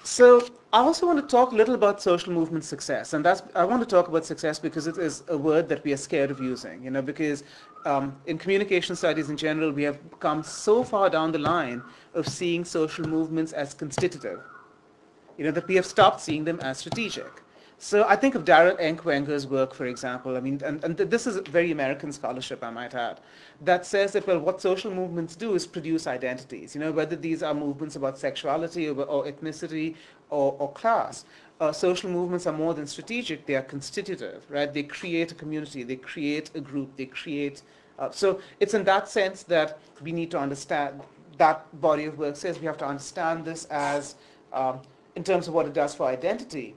So I also want to talk a little about social movement success, and I want to talk about success because it is a word that we are scared of using, because in communication studies in general, we have come so far down the line of seeing social movements as constitutive, that we have stopped seeing them as strategic. So I think of Darrell Enkwenger's work, for example. I mean, and this is very American scholarship, I might add, that says that, well, what social movements do is produce identities, whether these are movements about sexuality or ethnicity or class. Social movements are more than strategic, they are constitutive, right? They create a community, they create a group, they create... so it's in that sense that we need to understand, that body of work says we have to understand this as in terms of what it does for identity.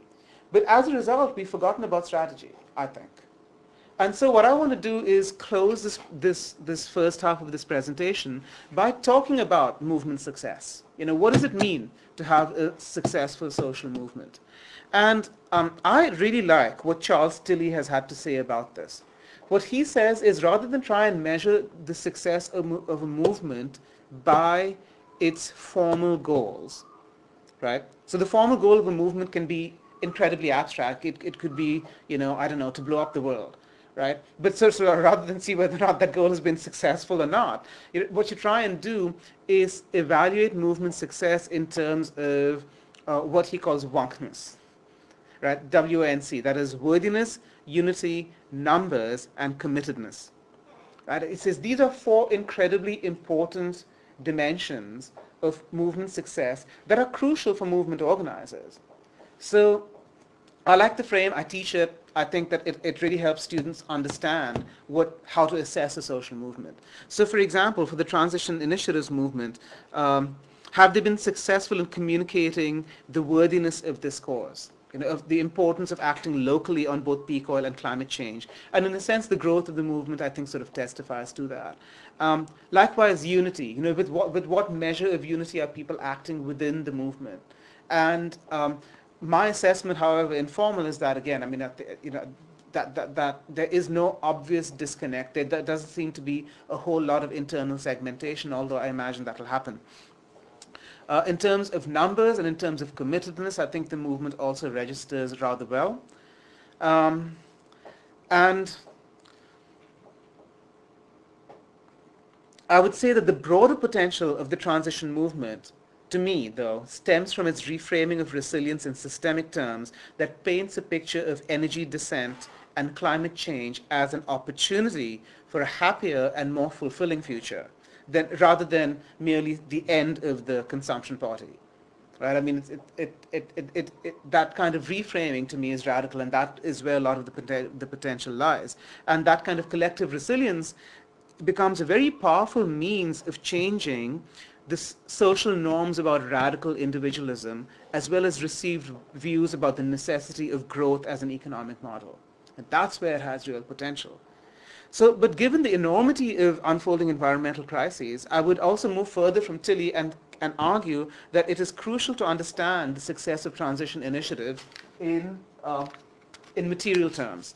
But as a result, we've forgotten about strategy, I think. And so what I want to do is close this first half of this presentation by talking about movement success. What does it mean to have a successful social movement? And I really like what Charles Tilley has had to say about this. What he says is, rather than try and measure the success of a movement by its formal goals, right? So the formal goal of a movement can be incredibly abstract. It could be, I don't know, to blow up the world, right? But so rather than see whether or not that goal has been successful or not, what you try and do is evaluate movement success in terms of what he calls wonkness, right? WNC, that is worthiness, unity, numbers, and committedness. Right? It says these are four incredibly important dimensions of movement success that are crucial for movement organizers. So I like the frame, I teach it, I think that it really helps students understand how to assess a social movement. So for example, for the Transition Initiatives movement, have they been successful in communicating the worthiness of this cause? Of the importance of acting locally on both peak oil and climate change. And in a sense, the growth of the movement, I think, sort of testifies to that. Likewise, unity. With what measure of unity are people acting within the movement? And my assessment, however informal, is that, again, I mean, that there is no obvious disconnect. There doesn't seem to be a whole lot of internal segmentation, although I imagine that will happen. In terms of numbers and in terms of committedness, I think the movement also registers rather well. And I would say that the broader potential of the transition movement, to me, though, stems from its reframing of resilience in systemic terms that paints a picture of energy descent and climate change as an opportunity for a happier and more fulfilling future, rather than merely the end of the consumption party. Right? I mean, that kind of reframing to me is radical, and that is where a lot of the potential lies. And that kind of collective resilience becomes a very powerful means of changing the social norms about radical individualism, as well as received views about the necessity of growth as an economic model. And that's where it has real potential. So, but given the enormity of unfolding environmental crises, I would also move further from Tilley and argue that it is crucial to understand the success of transition initiatives in material terms.